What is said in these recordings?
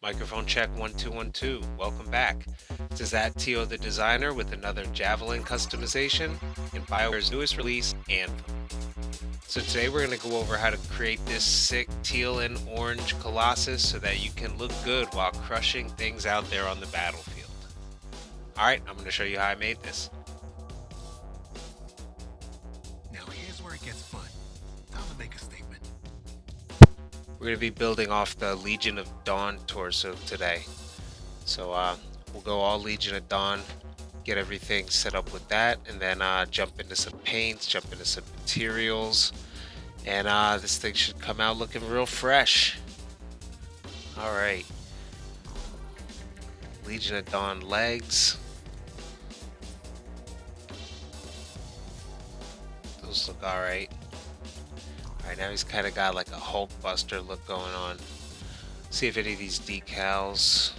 Microphone check 1212. Welcome back. This is at Teal the Designer with another Javelin customization in BioWare's newest release, Anthem. So today we're going to go over how to create this sick teal and orange Colossus so that you can look good while crushing things out there on the battlefield. Alright, I'm going to show you how I made this. Now here's where it gets fun. Time to make a statement. We're going to be building off the Legion of Dawn torso today. So we'll go all Legion of Dawn, get everything set up with that, and then jump into some paints, jump into some materials, and this thing should come out looking real fresh. Alright. Legion of Dawn legs. Those look alright. Alright, now he's kind of got like a Hulk Buster look going on. See if any of these decals.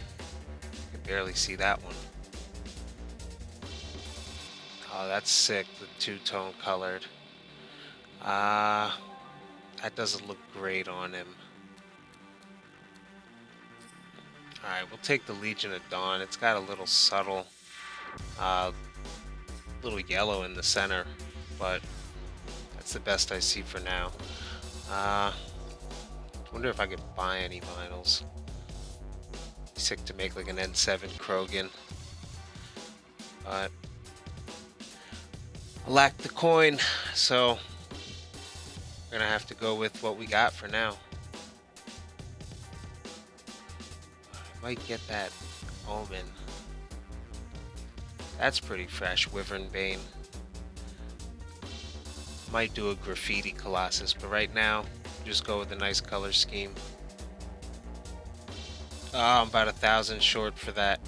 I can barely see that one. Oh, that's sick, the two-tone colored. That doesn't look great on him. Alright, we'll take the Legion of Dawn. It's got a little subtle, little yellow in the center, but that's the best I see for now. Wonder if I could buy any vinyls. Sick to make like an N7 Krogan, but I lack the coin, so we're gonna have to go with what we got for now. I might get that Omen. That's pretty fresh. Wyvern Bane. Might do a graffiti Colossus, but right now, just go with a nice color scheme. I'm about 1,000 short for that.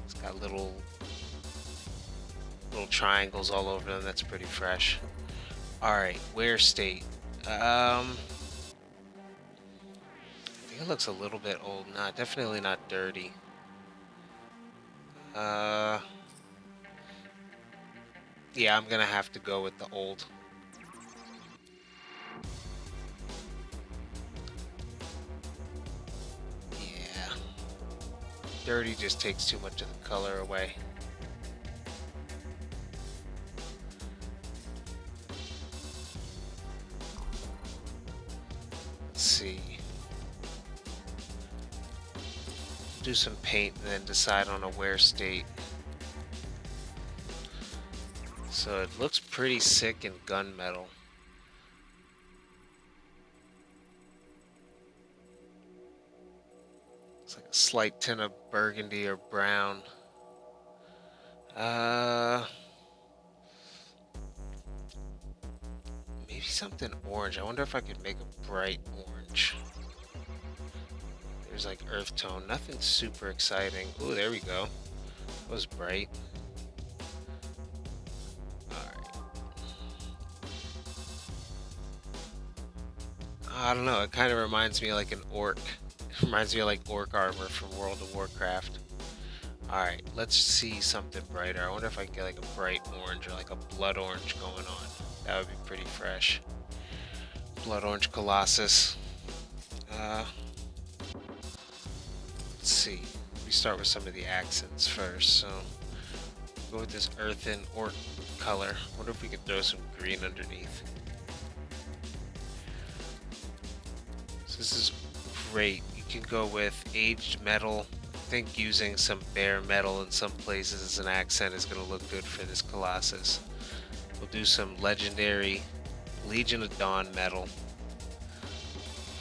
It's got little triangles all over them. That's pretty fresh. Alright, wear state. I think it looks a little bit old. Nah, definitely not dirty. Yeah, I'm gonna have to go with the old. Yeah. Dirty just takes too much of the color away. Let's see. Do some paint and then decide on a wear state. So it looks pretty sick in gunmetal. It's like a slight tint of burgundy or brown. Maybe something orange. I wonder if I could make a bright orange. There's like earth tone. Nothing super exciting. Ooh, there we go. That was bright. I don't know, it kind of reminds me of like an orc. It reminds me of like orc armor from World of Warcraft. Alright, let's see something brighter. I wonder if I can get like a bright orange or like a blood orange going on. That would be pretty fresh. Blood orange Colossus. Let's see. We start with some of the accents first. So, go with this earthen orc color. Wonder if we could throw some green underneath. This is great. You can go with aged metal. I think using some bare metal in some places as an accent is going to look good for this Colossus. We'll do some legendary Legion of Dawn metal.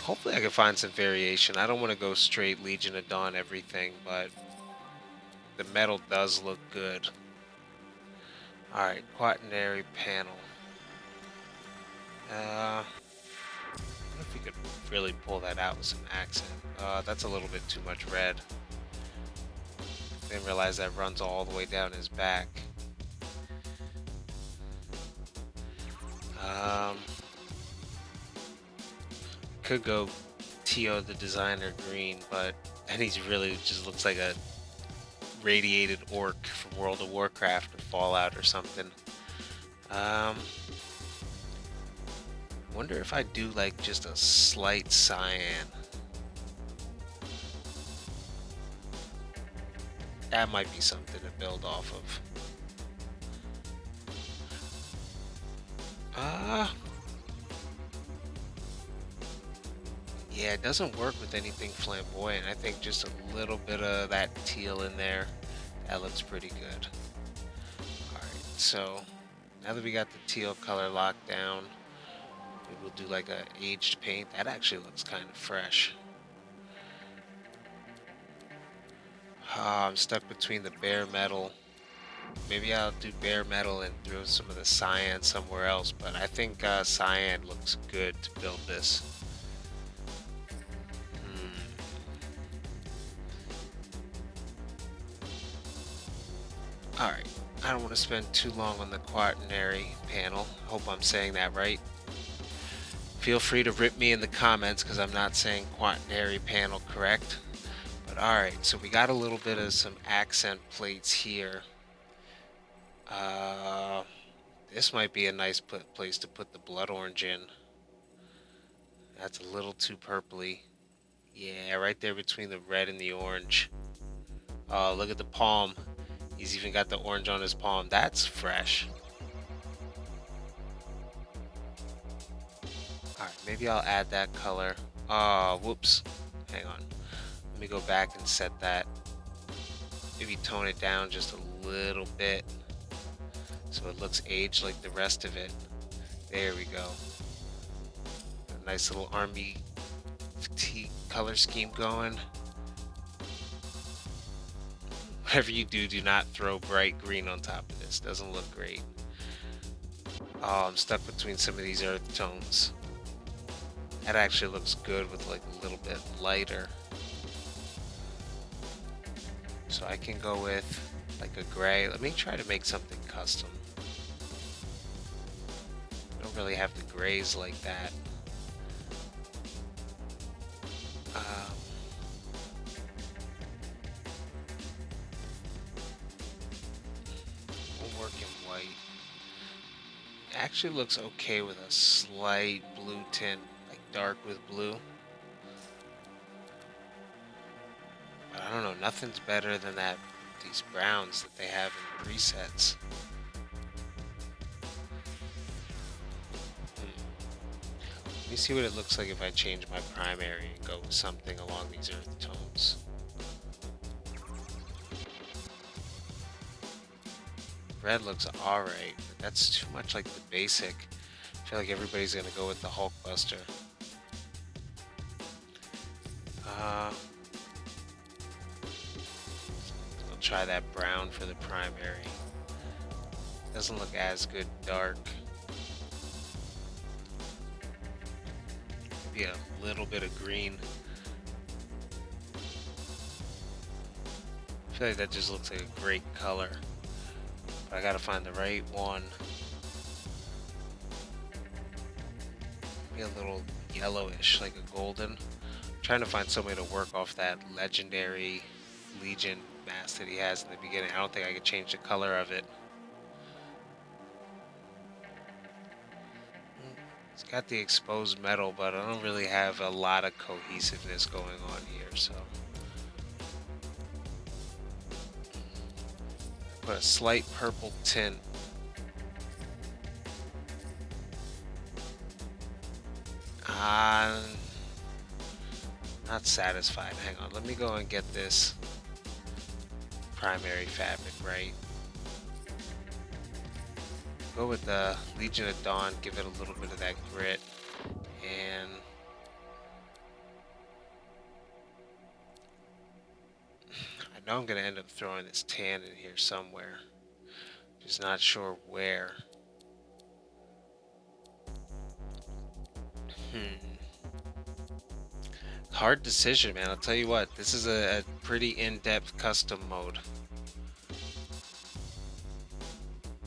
Hopefully I can find some variation. I don't want to go straight Legion of Dawn everything, but the metal does look good. Alright, quaternary panel. I wonder if we could really pull that out with some accent. That's a little bit too much red. Didn't realize that runs all the way down his back. Could go Teal the Designer green, but then he really just looks like a radiated orc from World of Warcraft or Fallout or something. Wonder if I do like just a slight cyan. That might be something to build off of. Uh, yeah, it doesn't work with anything flamboyant. I think just a little bit of that teal in there, that looks pretty good. Alright, so now that we got the teal color locked down, maybe we'll do like a aged paint. That actually looks kind of fresh. I'm stuck between the bare metal. Maybe I'll do bare metal and throw some of the cyan somewhere else, but I think cyan looks good to build this. Alright, I don't want to spend too long on the quaternary panel. Hope I'm saying that right. Feel free to rip me in the comments because I'm not saying quaternary panel correct. But alright, so we got a little bit of some accent plates here. This might be a nice place to put the blood orange in. That's a little too purpley. Yeah, right there between the red and the orange. Oh, look at the palm. He's even got the orange on his palm. That's fresh. Alright, maybe I'll add that color. Oh, whoops. Hang on. Let me go back and set that. Maybe tone it down just a little bit so it looks aged like the rest of it. There we go. A nice little army fatigue color scheme going. Whatever you do, do not throw bright green on top of this. Doesn't look great. Oh, I'm stuck between some of these earth tones. That actually looks good with like a little bit lighter. So I can go with like a gray. Let me try to make something custom. I don't really have the grays like that. We'll work in white. Actually looks okay with a slight blue tint, like dark with blue. But I don't know, nothing's better than these browns that they have in the presets. Let me see what it looks like if I change my primary and go with something along these earth tones. Red looks alright, but that's too much like the basic. I feel like everybody's gonna go with the Hulkbuster. I'll try that brown for the primary. Doesn't look as good dark. Maybe a little bit of green. I feel like that just looks like a great color. But I gotta find the right one. Maybe a little yellowish, like a golden. I'm trying to find some way to work off that legendary Legion mask that he has in the beginning. I don't think I could change the color of it. It's got the exposed metal, but I don't really have a lot of cohesiveness going on here, so. Put a slight purple tint. Not satisfied. Hang on, let me go and get this primary fabric right. Go with the Legion of Dawn, give it a little bit of that grit, and I know I'm going to end up throwing this tan in here somewhere. Just not sure where. Hard decision, man. I'll tell you what, this is a pretty in-depth custom mode.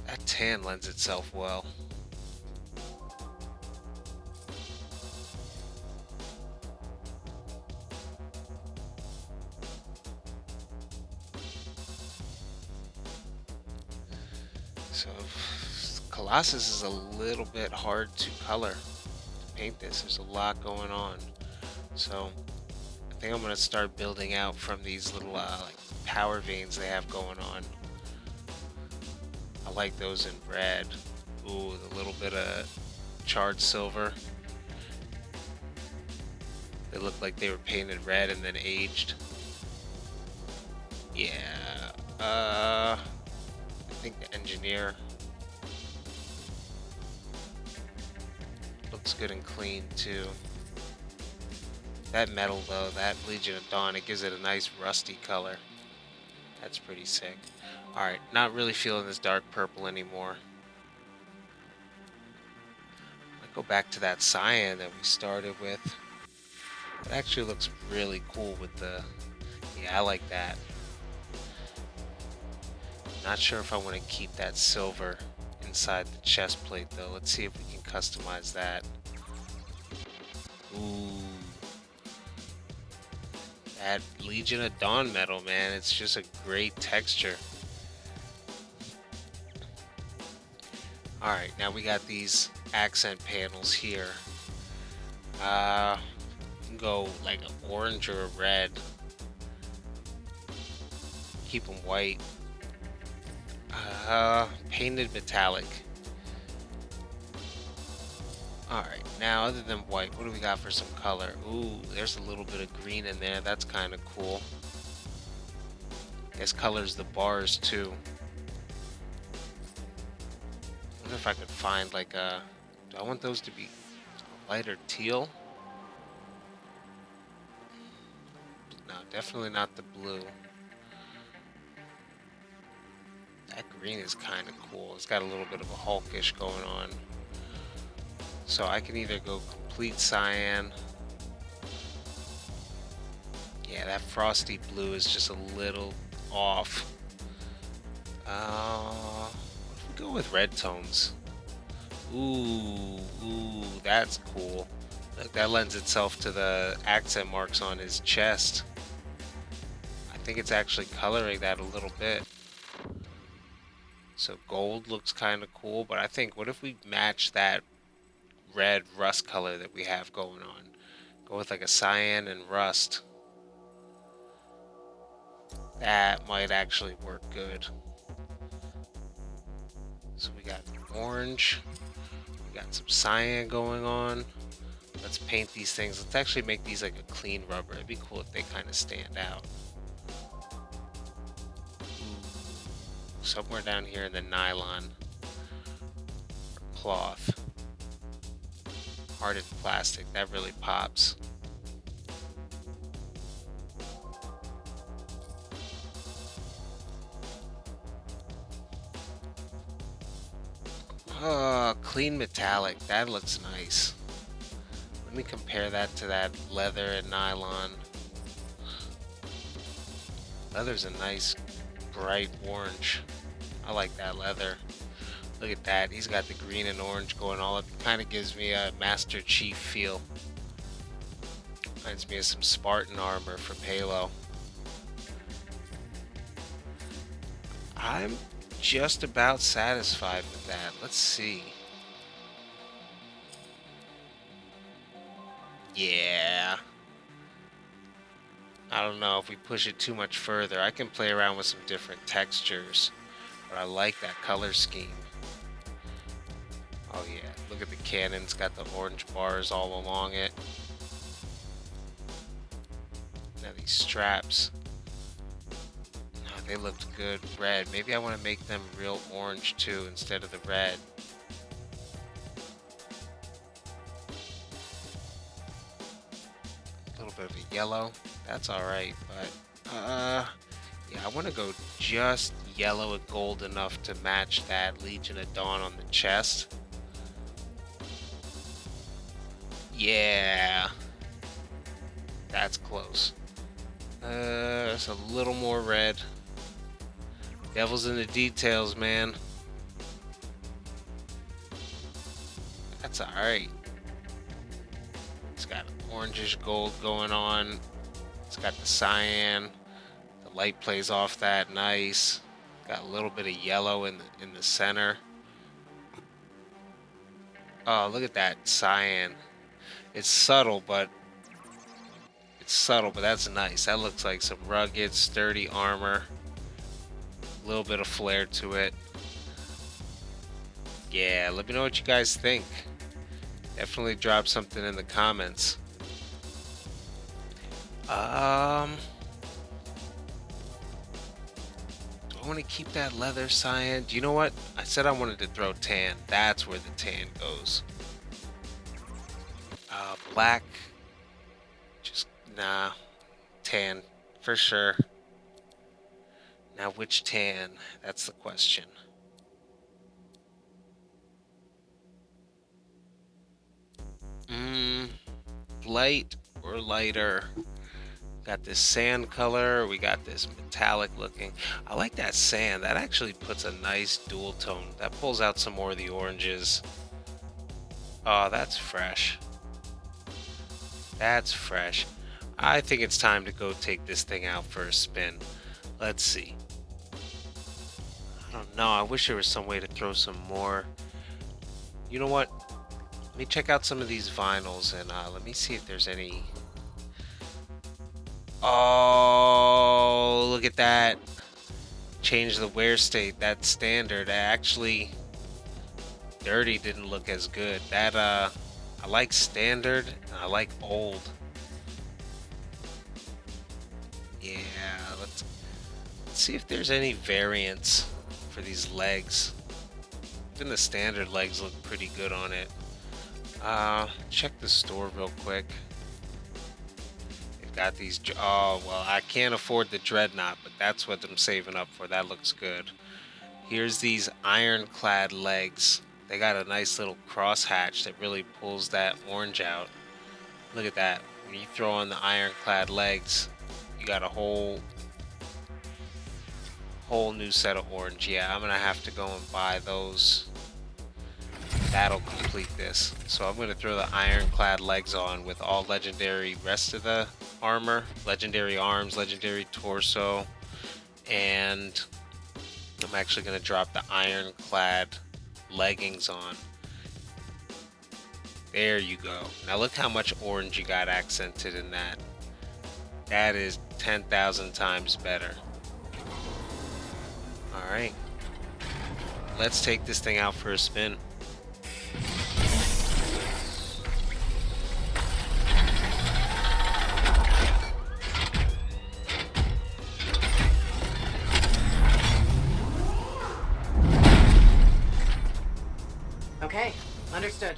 That tan lends itself well. So Colossus is a little bit hard to color, to paint this. There's a lot going on. So I think I'm gonna start building out from these little like power veins they have going on. I like those in red. Ooh, a little bit of charred silver. They look like they were painted red and then aged. Yeah. I think the engineer looks good and clean too. That metal though, that Legion of Dawn, it gives it a nice rusty color. That's pretty sick. Alright, not really feeling this dark purple anymore. I'll go back to that cyan that we started with. It actually looks really cool with the... Yeah, I like that. Not sure if I want to keep that silver inside the chest plate though. Let's see if we can customize that. Ooh. That Legion of Dawn metal, man. It's just a great texture. Alright, now we got these accent panels here. Go like an orange or a red. Keep them white. Painted metallic. Alright, now other than white, what do we got for some color? Ooh, there's a little bit of green in there. That's kind of cool. This colors the bars too. I wonder if I could find like a... Do I want those to be lighter teal? No, definitely not the blue. That green is kind of cool. It's got a little bit of a hulkish going on. So I can either go complete cyan. Yeah, that frosty blue is just a little off. What if we go with red tones? Ooh, that's cool. Look, that lends itself to the accent marks on his chest. I think it's actually coloring that a little bit. So gold looks kind of cool, but I think what if we match that red rust color that we have going on? Go with like a cyan and rust. That might actually work good. So we got orange. We got some cyan going on. Let's paint these things. Let's actually make these like a clean rubber. It'd be cool if they kind of stand out. Somewhere down here in the nylon or cloth. Hardened plastic, that really pops. Oh, clean metallic, that looks nice. Let me compare that to that leather and nylon. Leather's a nice bright orange. I like that leather. Look at that, he's got the green and orange going all up. It kind of gives me a Master Chief feel. Reminds me of some Spartan armor from Halo. I'm just about satisfied with that. Let's see. Yeah. I don't know if we push it too much further. I can play around with some different textures, but I like that color scheme. Oh yeah, look at the cannon. It's got the orange bars all along it. Now these straps. Oh, they looked good red. Maybe I want to make them real orange too instead of the red. A little bit of a yellow. That's alright, but yeah, I want to go just yellow and gold enough to match that Legion of Dawn on the chest. Yeah, that's close. It's a little more red. Devil's in the details, man. That's alright. It's got orangish gold going on. It's got the cyan. The light plays off that nice. Got a little bit of yellow in the center. Oh, look at that cyan. It's subtle, but that's nice. That looks like some rugged, sturdy armor. A little bit of flair to it. Yeah, let me know what you guys think. Definitely drop something in the comments. Do I want to keep that leather cyan? Do you know what? I said I wanted to throw tan. That's where the tan goes. Black. Just, nah. Tan. For sure. Now, which tan? That's the question. Light or lighter? Got this sand color. We got this metallic looking. I like that sand. That actually puts a nice dual tone. That pulls out some more of the oranges. Oh, that's fresh. That's fresh. I think it's time to go take this thing out for a spin. Let's see. I don't know. I wish there was some way to throw some more. You know what? Let me check out some of these vinyls and let me see if there's any. Oh, look at that. Change the wear state. That's standard. Actually, dirty didn't look as good. That, I like standard and I like old. Yeah, let's see if there's any variants for these legs. Even the standard legs look pretty good on it. Check the store real quick. They've got these. Oh, well, I can't afford the dreadnought, but that's what I'm saving up for. That looks good. Here's these ironclad legs. They got a nice little crosshatch that really pulls that orange out. Look at that. When you throw on the ironclad legs, you got a whole new set of orange. Yeah, I'm gonna have to go and buy those. That'll complete this. So I'm gonna throw the ironclad legs on with all legendary rest of the armor, legendary arms, legendary torso, and I'm actually gonna drop the ironclad leggings on. There you go. Now look how much orange you got accented in that. That is 10,000 times better. All right, let's take this thing out for a spin. Okay, understood.